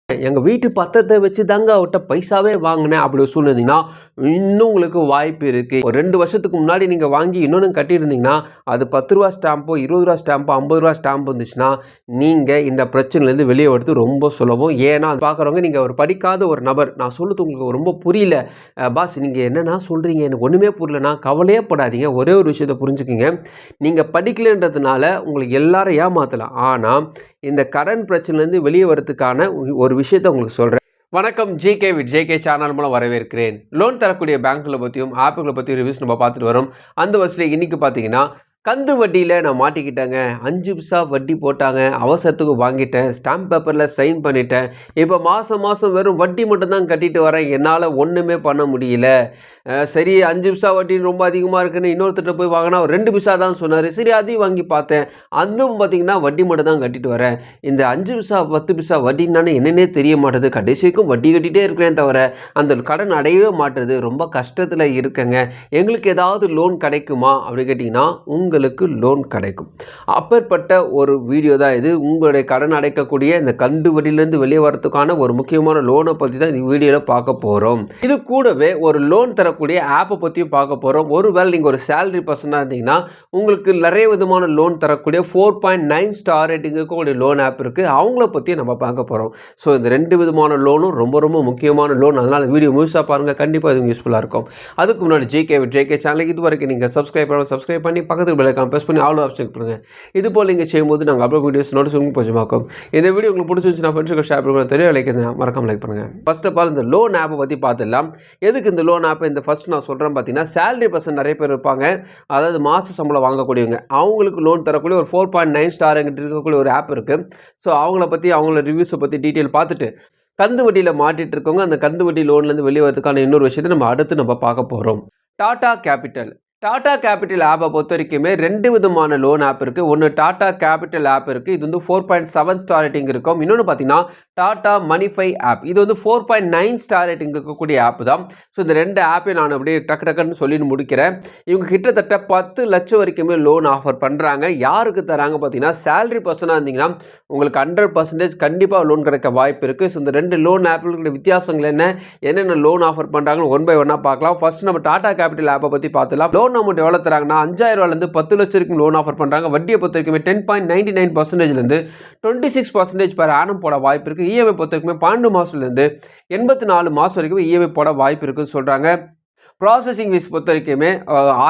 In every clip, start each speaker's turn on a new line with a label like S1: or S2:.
S1: எங்கள் வீட்டு பத்திரத்தை வச்சு தாங்க அவர்கிட்ட பைசாவே வாங்கினேன் அப்படி சொல்லியிருந்தீங்கன்னா இன்னும் உங்களுக்கு வாய்ப்பு இருக்குது. ஒரு 2 வருஷத்துக்கு முன்னாடி நீங்கள் வாங்கி இன்னொன்று கட்டியிருந்தீங்கன்னா அது 10 ரூபா ஸ்டாம்போ 20 ரூபா ஸ்டாம்போ 50 ரூபா ஸ்டாம்ப் இருந்துச்சுன்னா நீங்கள் இந்த பிரச்சனையிலேருந்து வெளியே வரது ரொம்ப சுலபம். ஏன்னா பார்க்குறவங்க நீங்கள் ஒரு படிக்காத ஒரு நபர், நான் சொல்லுறது உங்களுக்கு ரொம்ப புரியல பாஸ், நீங்கள் என்னென்னா சொல்கிறீங்க, எனக்கு ஒன்றுமே புரியலனா கவலையே படாதீங்க. ஒரே ஒரு விஷயத்தை புரிஞ்சுக்கிங்க, நீங்கள் படிக்கலைன்றதுனால உங்களுக்கு எல்லாரும் ஏமாற்றலாம். ஆனால் இந்த கடன் பிரச்சனைலேருந்து வெளியே வரதுக்கான ஒரு விஷயத்தை உங்களுக்கு சொல்கிறேன். வணக்கம், ஜிகே வித் ஜேகே சேனல் மூலம் வரவேற்கிறேன். லோன் தரக்கூடிய பேங்க்குகளை பற்றியும் ஆப்புகளை பற்றியும் ரிவ்யூஸ் நம்ம பார்த்துட்டு வரோம். அந்த வரிசையில் இன்றைக்கி பார்த்தீங்கன்னா கந்து வட்டியில் நான் மாட்டிக்கிட்டேங்க. 5 பைசா வட்டி போட்டாங்க, அவசரத்துக்கு வாங்கிட்டேன், ஸ்டாம்ப் பேப்பரில் சைன் பண்ணிட்டேன். இப்போ மாதம் வெறும் வட்டி மட்டும்தான் கட்டிட்டு வரேன், என்னால் ஒன்றுமே பண்ண முடியல. சரி 5 பைசா வட்டி ரொம்ப அதிகமாக இருக்குன்னு இன்னொருத்தட்ட போய் வாங்கினா 2 பைசா தான் சொன்னார். சரி அதையும் வாங்கி பார்த்தேன், அதுவும் பார்த்திங்கன்னா வட்டி மட்டும் தான் கட்டிட்டு வரேன். இந்த 5 பைசா 10 பைசா வட்டின்னானே என்னென்னே தெரிய மாட்டேது. கடைசி வரைக்கும் வட்டி கட்டிகிட்டே இருக்கிறேன் தவிர அந்த கடன் அடையவே மாட்டுறது. ரொம்ப கஷ்டத்தில் இருக்கேங்க, எங்களுக்கு ஏதாவது லோன் கிடைக்குமா அப்படின்னு கேட்டிங்கன்னா உங்களுக்கு லோன் கிடைக்கும். அப்பேற்பட்ட ஒரு வீடியோ தான் இது. உங்களுடைய கடன் அடைக்கக்கூடிய இந்த கந்து வட்டியிலேருந்து வெளியே வரதுக்கான ஒரு முக்கியமான லோனை பற்றி தான் இந்த வீடியோவில் பார்க்க போகிறோம். இது கூடவே ஒரு லோன் தரக்கூடிய ஆப்பை பற்றியும் பார்க்க போகிறோம். ஒருவேளை நீங்கள் ஒரு சேலரி பர்சனாக இருந்தீங்கன்னா உங்களுக்கு நிறைய விதமான லோன் தரக்கூடிய 4.9 ஸ்டார் ரேட்டிங் இருக்கக்கூடிய லோன் ஆப் இருக்குது, அவங்கள பற்றி நம்ம பார்க்க போகிறோம். ஸோ இந்த 2 விதமான லோனும் ரொம்ப முக்கியமான லோன், அதனால் வீடியோ முழுசாக பாருங்கள், கண்டிப்பாக இது யூஸ்ஃபுல்லாக இருக்கும். அதுக்கு முன்னாடி ஜேகே சேனலுக்கு இது வரைக்கும் நீங்கள் சப்ஸ்கிரைப் பண்ணி பக்கத்துக்கு பெல் ப்ரெஸ் பண்ணி ஆல் ஆப்ஷன் பண்ணுங்கள். இது போல் நீங்கள் செய்யும்போது நாங்கள் அப்லோட் வீடியோஸ் நோட்டிஃபிகேஷன் கொஞ்சமாக்கும். இந்த வீடியோ உங்களுக்கு பிடிச்சிருந்துச்சுன்னா ஃப்ரெண்ட்ஸுக்கு ஷேர் பண்ணுங்கள், தெரிய மறக்காம லைக் பண்ணுங்கள். ஃபர்ஸ்ட் ஆஃப் ஆல் இந்த லோன் ஆப்பை பற்றி பார்த்துடலாம். எதுக்கு இந்த லோன் ஆப்பை இந்த ஃபர்ஸ்ட் நான் சொல்கிறேன் பார்த்தீங்கன்னா, சேலரி பர்சன் நிறைய பேர் இருப்பாங்க, அதாவது மாத சம்பளம் வாங்கக்கூடியவங்க, அவங்களுக்கு லோன் தரக்கூடிய ஒரு 4.9 ஸ்டார் இருக்கக்கூடிய ஒரு ஆப் இருக்குது. ஸோ அவங்கள பற்றி அவங்களோட ரிவ்யூஸை பற்றி டீட்டெயில் பார்த்துட்டு கந்து வட்டியில் மாட்டிட்டு இருக்கவங்க அந்த கந்து வட்டி லோன்லேருந்து வெளியே வரதுக்கான இன்னொரு விஷயத்தை நம்ம அடுத்து பார்க்க போகிறோம். டாடா கேபிட்டல் ஆப்பை பொறுத்த வரைக்குமே 2 விதமான லோன் ஆப் இருக்குது. ஒன்று டாடா கேபிட்டல் ஆப் இருக்குது, இது 4.7 ஸ்டார் ரேட்டிங் இருக்கும். இன்னொன்று பார்த்தீங்கன்னா டாடா மணிஃபை ஆப், இது 4.9 ஸ்டார் ரேட்டிங் இருக்கக்கூடிய ஆப் தான். ஸோ இந்த 2 ஆப்பையும் நான் அப்படியே டக்குன்னு சொல்லிட்டு முடிக்கிறேன். இவங்க கிட்டத்தட்ட 10 லட்சம் வரைக்குமே லோன் ஆஃபர் பண்ணுறாங்க. யாருக்கு தராங்க பார்த்தீங்கன்னா, சேலரி பர்சனாக இருந்தீங்கன்னா உங்களுக்கு 100% கண்டிப்பாக லோன் கிடைக்க வாய்ப்பு இருக்குது. ஸோ இந்த 2 லோன் ஆப்புகளுடைய வித்தியாசங்கள் என்னென்ன லோன் ஆஃபர் பண்ணுறாங்கன்னு ஒன் பை ஒன்னாக பார்க்கலாம். ஃபர்ஸ்ட் நம்ம டாடா கேபிட்டல் ஆப்பை பற்றி பார்த்துலாம். லோன் அமௌண்ட் எவ்வளோ தராங்கன்னா 5000 ரூபாயிலேருந்து 10 லட்சம் வரைக்கும் லோன் ஆஃபர் பண்ணுறாங்க. வட்டியை பொறுத்த வரைக்குமே 10.99%லேருந்து 26% per annum போட வாய்ப்பு இருக்குது. இஎம்ஐ பொறுத்த வரைக்குமே 12 மாதத்துலேருந்து 84 மாதம் வரைக்கும் இஎம்ஐ போட வாய்ப்பு இருக்குன்னு சொல்கிறாங்க. ப்ராசஸிங் ஃபீஸ் பொறுத்த வரைக்குமே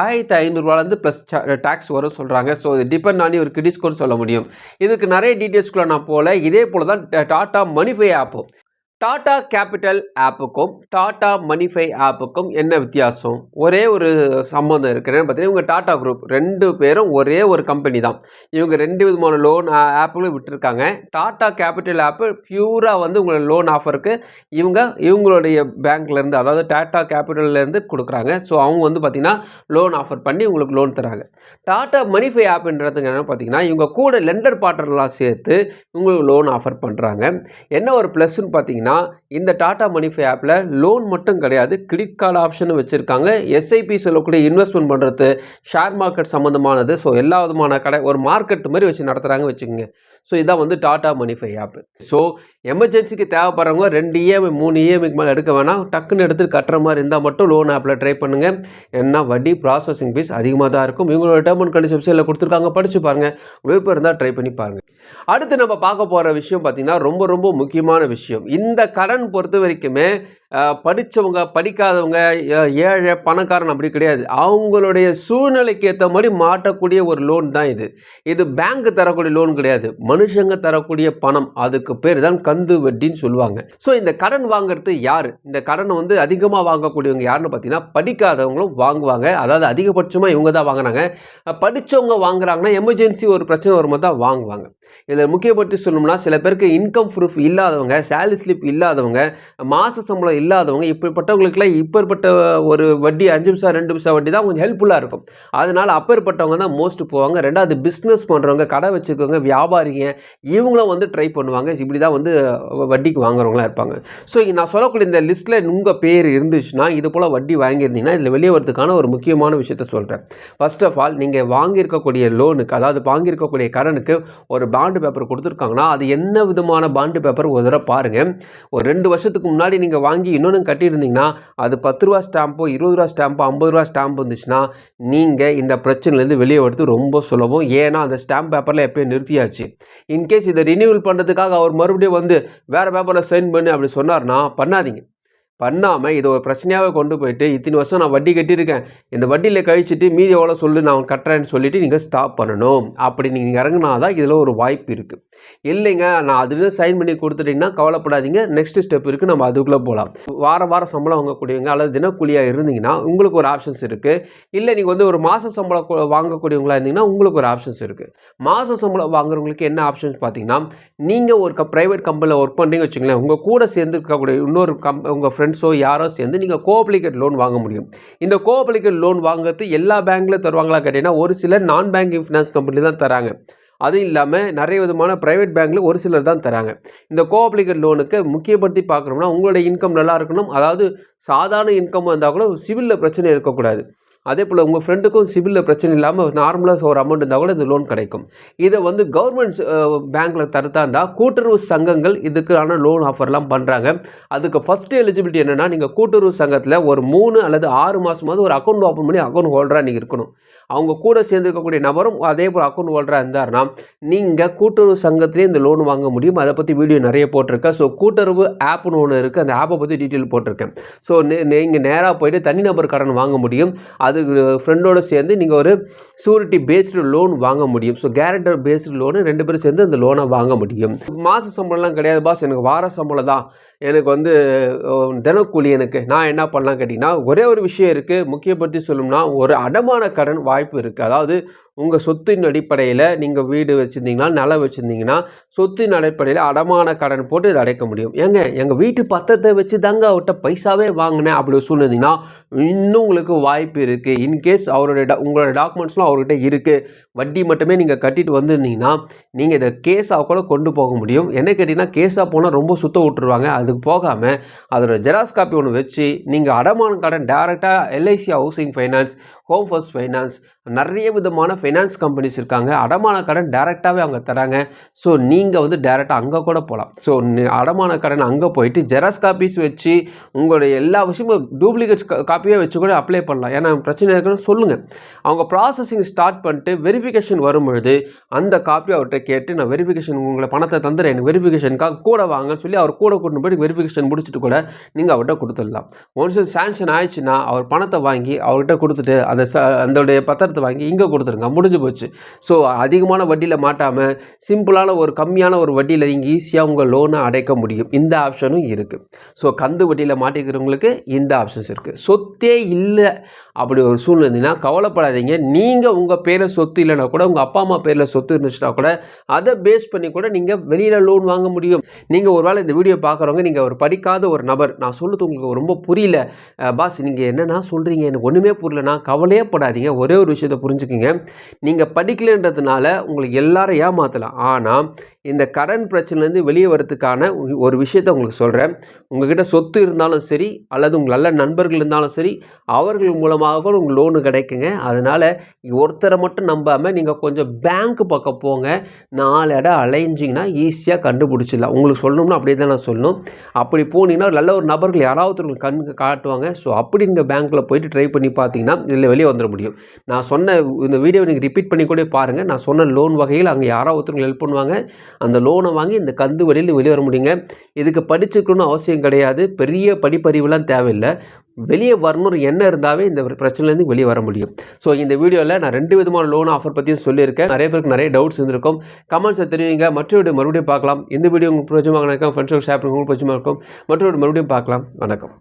S1: 1500 ரூபாயிலேருந்து ப்ளஸ் டேக்ஸ் வரும் சொல்கிறாங்க. ஸோ இது டிபெண்ட் ஆனி ஒரு கிரெடிட் சொல்ல முடியும். இதுக்கு நிறைய டீட்டெயில்ஸ்குள்ள நான் போல. இதே போல் தான் டாடா மணிஃபை ஆப்பும். டாடா கேபிட்டல் ஆப்புக்கும் டாடா மணிஃபை ஆப்புக்கும் என்ன வித்தியாசம்? ஒரே ஒரு சம்பந்தம் இருக்குன்னு பார்த்தீங்கன்னா, இவங்க டாடா குரூப் 2 பேரும் ஒரே ஒரு கம்பெனி தான். இவங்க 2 விதமான லோன் ஆப்புகளும் விட்டுருக்காங்க. டாடா கேபிட்டல் ஆப்பு பியூராக உங்களோட லோன் ஆஃபருக்கு இவங்களுடைய பேங்க்லேருந்து, அதாவது டாடா கேபிட்டல்லேருந்து கொடுக்குறாங்க. ஸோ அவங்க பார்த்தீங்கன்னா லோன் ஆஃபர் பண்ணி உங்களுக்கு லோன் தராங்க. டாடா மணிஃபை ஆப்புன்றதுக்கு என்ன பார்த்தீங்கன்னா, இவங்க கூட லெண்டர் பார்ட்னர்லாம் சேர்த்து உங்களுக்கு லோன் ஆஃபர் பண்ணுறாங்க. என்ன ஒரு ப்ளஸ்ன்னு பார்த்தீங்கன்னா, இந்த டாடா மணிஃபை ஆப்பில் லோன் மட்டும் கிடையாது, கிரெடிட் கார்டு ஆப்ஷனும் வச்சுருக்காங்க. எஸ்ஐபி சொல்லக்கூடிய இன்வெஸ்ட்மெண்ட் பண்ணுறது, ஷேர் மார்க்கெட் சம்மந்தமானது, ஸோ எல்லா விதமான ஒரு மார்க்கெட் மாதிரி வச்சு நடத்துகிறாங்க வச்சுக்கோங்க. ஸோ இதான் டாடா மணிஃபை ஆப்பு. ஸோ எமர்ஜென்சிக்கு தேவைப்படுறவங்க 2 இஎம்ஐ 3 இஎம்ஐக்கு மேலே எடுக்க வேணாம், டக்குன்னு எடுத்து கட்டுற மாதிரி இருந்தால் மட்டும் லோன் ஆப்பில் ட்ரை பண்ணுங்கள். ஏன்னா வட்டி ப்ராசஸிங் ஃபீஸ் அதிகமாக தான் இருக்கும். இவங்களோட டேர்ம் அண்ட் கண்டிஷன் வெப்சைட்டில் கொடுத்துருக்காங்க, படித்து பாருங்கள். விருப்பம் இருந்தால் ட்ரை பண்ணி பாருங்கள். அடுத்து நம்ம பார்க்க போகிற விஷயம் பார்த்திங்கன்னா ரொம்ப முக்கியமான விஷயம். இந்த கடன் பொறுத்த வரைக்குமே படித்தவங்க படிக்காதவங்க ஏழை பணக்காரன் அப்படி கிடையாது. அவங்களுடைய சூழ்நிலைக்கு ஏற்ற மாதிரி மாட்டக்கூடிய ஒரு லோன் தான் இது. இது பேங்க் தரக்கூடிய லோன் கிடையாது, மனுஷங்க தரக்கூடிய பணம். அதுக்கு பேர் தான் கந்து வட்டின்னு சொல்லுவாங்க. ஸோ இந்த கடன் வாங்குறது யார்? இந்த கடனை அதிகமாக வாங்கக்கூடியவங்க யாருன்னு பார்த்தீங்கன்னா, படிக்காதவங்களும் வாங்குவாங்க. அதாவது அதிகபட்சமாக இவங்க தான் வாங்குறாங்க. படித்தவங்க வாங்குறாங்கன்னா எமர்ஜென்சி ஒரு பிரச்சனை வரும்போது தான் வாங்குவாங்க. இதில் முக்கியப்படுத்தி சொல்லணும்னா, சில பேருக்கு இன்கம் ப்ரூஃப் இல்லாதவங்க, சேலரி ஸ்லிப் இல்லாதவங்க, மாத சம்பளம் சம்பளம் இல்லாதவங்க இப்படிப்பட்டவங்களுக்குலாம் இப்பேற்பட்ட ஒரு வட்டி 5 பைசா 2 பைசா வட்டி தான் கொஞ்சம் ஹெல்ப்ஃபுல்லாக இருக்கும். அதனால அப்பேற்பட்டவங்க தான் மோஸ்ட் போவாங்க. 2வது பிஸ்னஸ் பண்ணுறவங்க, கடை வச்சுக்கவங்க, வியாபாரிங்க இவங்களும் வந்து ட்ரை பண்ணுவாங்க. இப்படி தான் வந்து வட்டிக்கு வாங்குறவங்களாம் இருப்பாங்க. ஸோ நான் சொல்லக்கூடிய இந்த லிஸ்ட்டில் உங்கள் பேர் இருந்துச்சுன்னா இது போல் வட்டி வாங்கியிருந்தீங்கன்னா இதில் வெளியே வரதுக்கான ஒரு முக்கியமான விஷயத்த சொல்கிறேன். ஃபர்ஸ்ட் ஆஃப் ஆல் நீங்கள் வாங்கியிருக்கக்கூடிய லோனுக்கு, அதாவது வாங்கியிருக்கக்கூடிய கடனுக்கு ஒரு பாண்டு பேப்பர் கொடுத்துருக்காங்கன்னா அது என்ன விதமான பாண்டு பேப்பர் ஒரு தடவை பாருங்கள். ஒரு 2 வருஷத்துக்கு முன்னாடி நீங்கள் வாங்கி இன்னொன்று கட்டியிருந்தீங்கன்னா அது 10 ரூபா ஸ்டாம்போ 20 ரூபா ஸ்டாம்போ 50 ரூபா ஸ்டாம்ப் இருந்துச்சுன்னா நீங்கள் இந்த பிரச்சனையிலேருந்து வெளியே வரது ரொம்ப சுலபம். ஏன்னா அந்த ஸ்டாம்ப் பேப்பரில் எப்போயும் நிறுத்தியாச்சு. இன்கேஸ் இதை ரினியூவல் பண்ணுறதுக்காக அவர் மறுபடியும் வந்து வேறு பேப்பரில் சைன் பண்ணு அப்படி சொன்னார்னா பண்ணாதீங்க. பண்ணாமல் இதை ஒரு பிரச்சனையாகவே கொண்டு போயிட்டு இத்தனை வருஷம் நான் வட்டி கட்டியிருக்கேன், இந்த வட்டியில் கழிச்சிட்டு மீதி எவ்வளோ சொல்லு நான் கட்டுறேன்னு சொல்லிவிட்டு நீங்கள் ஸ்டாப் பண்ணணும். அப்படி நீங்கள் இறங்கினா தான் இதில் ஒரு வாய்ப்பு இருக்குது. இல்லைங்க நான் அதில் சைன் பண்ணி கொடுத்துட்டிங்கன்னா கவலைப்படாதீங்க, நெக்ஸ்ட் ஸ்டெப் இருக்குது, நம்ம அதுக்குள்ளே போகலாம். வாரம் சம்பளம் வாங்கக்கூடியவங்க அல்லது தினக்கூலியாக இருந்தீங்கன்னா உங்களுக்கு ஒரு ஆப்ஷன்ஸ் இருக்குது. இல்லை நீங்கள் வந்து ஒரு மாத சம்பளம் வாங்கக்கூடியவங்களாக இருந்தீங்கன்னா உங்களுக்கு ஒரு ஆப்ஷன்ஸ் இருக்குது. மாத சம்பளம் வாங்குறவங்களுக்கு என்ன ஆப்ஷன்ஸ் பார்த்தீங்கன்னா, நீங்கள் ஒரு ப்ரைவேட் கம்பெனியில் ஒர்க் பண்ணுறீங்கன்னு வச்சுங்களேன், உங்கள் கூட சேர்ந்து இருக்கக்கூடிய இன்னொரு உங்கள் ஃப்ரெண்ட்ஸோ யாரோ சேர்ந்து நீங்கள் கோஆப்ளிகேட் லோன் வாங்க முடியும். இந்த கோஆப்ளிகேட் லோன் வாங்குறது எல்லா பேங்க்ல தருவாங்களா கேட்டீங்கன்னா ஒரு சிலர் நான் பேங்கிங் ஃபினான்ஸ் கம்பெனி தான் தராங்க. அதுவும் இல்லாமல் நிறைய விதமான ப்ரைவேட் பேங்க்கில் ஒரு சிலர் தான் தராங்க. இந்த கோஆப்ளிகேட் லோனுக்கு முக்கியப்படுத்தி பார்க்குறோம்னா உங்களுடைய இன்கம் நல்லா இருக்கணும். அதாவது சாதாரண இன்கம் வந்தால் கூட சிவிலில் பிரச்சனை இருக்கக்கூடாது. அதே போல் உங்கள் ஃப்ரெண்டுக்கும் சிபிலில் பிரச்சனை இல்லாமல் நார்மலாக ஒரு அமௌண்ட் இருந்தால் கூட இந்த லோன் கிடைக்கும். இதை வந்து கவர்மெண்ட் பேங்க்கில் தரதா இருந்தால் கூட்டுறவு சங்கங்கள் இதுக்கான லோன் ஆஃபர்லாம் பண்ணுறாங்க. அதுக்கு ஃபஸ்ட்டு எலிஜிபிலிட்டி என்னென்னா, நீங்கள் கூட்டுறவு சங்கத்தில் ஒரு 3 அல்லது 6 மாதமாவது ஒரு அக்கௌண்ட் ஓப்பன் பண்ணி அக்கௌண்ட் ஹோல்டராக நீங்கள் இருக்கணும். அவங்க கூட சேர்ந்துருக்கக்கூடிய நபரும் அதே போல் அக்கௌண்ட் ஹோல்டராக இருந்தார்னா நீங்கள் கூட்டுறவு சங்கத்திலே இந்த லோன் வாங்க முடியும். அதை பற்றி வீடியோ நிறைய போட்டிருக்கேன். ஸோ கூட்டுறவு ஆப்னு ஒன்று இருக்குது, அந்த ஆப்பை பற்றி டீட்டெயில் போட்டிருக்கேன். ஸோ நீங்கள் நேராக போய்ட்டு தனிநபர் கடன் வாங்க முடியும். அது ஃப்ரெண்டோடு சேர்ந்து நீங்கள் ஒரு சூரிட்டி பேஸ்டு லோன் வாங்க முடியும். ஸோ கேரண்டர் பேஸ்டு லோனு 2 பேரும் சேர்ந்து அந்த லோனை வாங்க முடியும். மாத சம்பளம்லாம் கிடையாது பாஸ், எனக்கு வார சம்பளம் தான், எனக்கு வந்து தினக்கூலி, எனக்கு நான் என்ன பண்ணலாம் கேட்டிங்கன்னா ஒரே ஒரு விஷயம் இருக்குது. முக்கியப்படுத்தி சொல்லணும்னா ஒரு அடமான கடன் வாய்ப்பு இருக்குது. அதாவது உங்கள் சொத்தின் அடிப்படையில் நீங்கள் வீடு வச்சுருந்தீங்கன்னா, நிலம் வச்சுருந்தீங்கன்னா சொத்தின் அடிப்படையில் அடமான கடன் போட்டு இதை அடைக்க முடியும். எங்கள் வீட்டு பத்திரத்தை வச்சு தாங்க அவர்கிட்ட பைசாவே வாங்கினேன் அப்படி சொல்லியிருந்தீங்கன்னா இன்னும் உங்களுக்கு வாய்ப்பு இருக்குது. இன்கேஸ் உங்களோட டாக்குமெண்ட்ஸ்லாம் அவர்கிட்ட இருக்குது, வட்டி மட்டுமே நீங்கள் கட்டிட்டு வந்திருந்தீங்கன்னா நீங்கள் இதை கேஸாக கூட கொண்டு போக முடியும். என்ன கேட்டிங்கன்னா கேஸாக போனால் ரொம்ப சுத்த விட்டுருவாங்க. அதுக்கு போகாமல் அதோட ஜெராக்ஸ் காப்பி ஒன்று வச்சு நீங்கள் அடமான கடன் டேரெக்டாக LIC housing finance, home first finance, நிறைய விதமான ஃபைனான்ஸ் கம்பெனிஸ் இருக்காங்க. அடமான கடன் டேரெக்டாகவே அவங்க தராங்க. ஸோ நீங்கள் வந்து டேரெக்டாக அங்கே கூட போகலாம். ஸோ அடமான கடன் அங்கே போயிட்டு ஜெராக்ஸ் காப்பீஸ் வச்சு உங்களுடைய எல்லா விஷயமும் டூப்ளிகேட்ஸ் காப்பியாக வச்சு கூட அப்ளை பண்ணலாம். ஏன்னா பிரச்சனை இருக்குன்னு சொல்லுங்கள். அவங்க ப்ராசஸிங் ஸ்டார்ட் பண்ணிட்டு வெரிஃபிகேஷன் வரும்பொழுது அந்த காப்பி அவர்கிட்ட கேட்டு நான் வெரிஃபிகேஷன் உங்களை பணத்தை தந்துடுறேன், எனக்கு வெரிஃபிகேஷனுக்காக கூட வாங்கன்னு சொல்லி அவர் கூட கூட்டிட்டு போய்ட்டு வெரிஃபிகேஷன் முடிச்சுட்டு கூட நீங்கள் அவர்கிட்ட கொடுத்துடலாம். ஒன்ஸ் சாங்ஷன் ஆயிடுச்சுன்னா அவர் பணத்தை வாங்கி அவர்கிட்ட கொடுத்துட்டு அதோடைய பத்திரத்தை வாங்கி இங்கே கொடுத்துருங்க, முடிஞ்சு போச்சு. ஸோ அதிகமான வட்டியில் மாட்டாமல் சிம்பிளான ஒரு கம்மியான ஒரு வட்டியில் நீங்கள் ஈஸியாக உங்கள் லோனை அடைக்க முடியும். இந்த ஆப்ஷனும் இருக்குது. ஸோ கந்து வட்டியில் மாட்டிக்கிறவங்களுக்கு இந்த ஆப்ஷன்ஸ் இருக்குது. சொத்தே இல்லை அப்படி ஒரு சூழ்நிலை இருந்தீங்கன்னா கவலைப்படாதீங்க. நீங்கள் உங்கள் பேரில் சொத்து இல்லைனா கூட உங்கள் அப்பா அம்மா பேரில் சொத்து இருந்துச்சுன்னா கூட அதை பேஸ் பண்ணி கூட நீங்கள் வெளியில் லோன் வாங்க முடியும். நீங்கள் ஒரு வேளை இந்த வீடியோ பார்க்குறவங்க நீங்கள் ஒரு படிக்காத ஒரு நபர், நான் சொல்லுறது உங்களுக்கு ரொம்ப புரியல பாஸ், நீங்கள் என்னென்னா சொல்கிறீங்க எனக்கு ஒன்றுமே புரியலனா கவலையே படாதீங்க. ஒரே ஒரு விஷயத்தை புரிஞ்சுக்கிங்க, நீங்கள் படிக்கலைன்றதுனால உங்களுக்கு எல்லாரும் ஏமாற்றலாம். ஆனால் இந்த கடன் பிரச்சனைலேருந்து வெளியே வரதுக்கான ஒரு விஷயத்தை உங்களுக்கு சொல்கிறேன். உங்கள்கிட்ட சொத்து இருந்தாலும் சரி அல்லது உங்கள் நல்ல நண்பர்கள் இருந்தாலும் சரி அவர்கள் மூலமாக கூட உங்களுக்கு லோனு கிடைக்குங்க. அதனால் ஒருத்தரை மட்டும் நம்பாமல் நீங்கள் கொஞ்சம் பேங்க் பக்கம் போங்க. 4 இடம் அலைஞ்சிங்கன்னா ஈஸியாக கண்டுபிடிச்சிடலாம். உங்களுக்கு சொல்லணும்னா அப்படியே தான் நான் சொல்லணும். அப்படி போனீங்கன்னா நல்ல ஒரு நபர்கள் யாராவது உங்களுக்கு கண்ணுக்கு காட்டுவாங்க. ஸோ அப்படி நீங்கள் பேங்க்கில் போயிட்டு ட்ரை பண்ணி பார்த்தீங்கன்னா இதில் வெளியே வந்துட முடியும். நான் சொன்ன இந்த வீடியோவை நீங்கள் ரிப்பீட் பண்ணி கூட பாருங்கள். நான் சொன்ன லோன் வகையில் அங்கே யாராவது ஒருத்தருக்கு ஹெல்ப் பண்ணுவாங்க. அந்த லோனை வாங்கி இந்த கந்து வழியில் வெளியே வர முடியுங்க. இதுக்கு படிச்சுக்கணும்னு அவசியம் கிடையாது, பெரிய படிப்பறிவுலாம் தேவையில்லை. வெளியே வரணும்னு எண்ணம் இருந்தாவே இந்த பிரச்சனைலேருந்து வெளியே வர முடியும். ஸோ இந்த வீடியோவில் நான் 2 விதமான லோன் ஆஃபர் பற்றியும் சொல்லியிருக்கேன். நிறைய பேருக்கு நிறைய டவுட்ஸ் இருந்திருக்கும். கமெண்ட்ஸை தெரிவிங்க. மற்ற வீடியோ மறுபடியும் பார்க்கலாம். இந்த வீடியோ உங்களுக்கு பிரோஜனமாக நினைக்கும், ஃப்ரெண்ட்ஸுக்கு ஷேர் பண்ணி உங்களுக்கு பிரோஜனமாக இருக்கும். மற்ற வீடியோ மறுபடியும் பார்க்கலாம். வணக்கம்.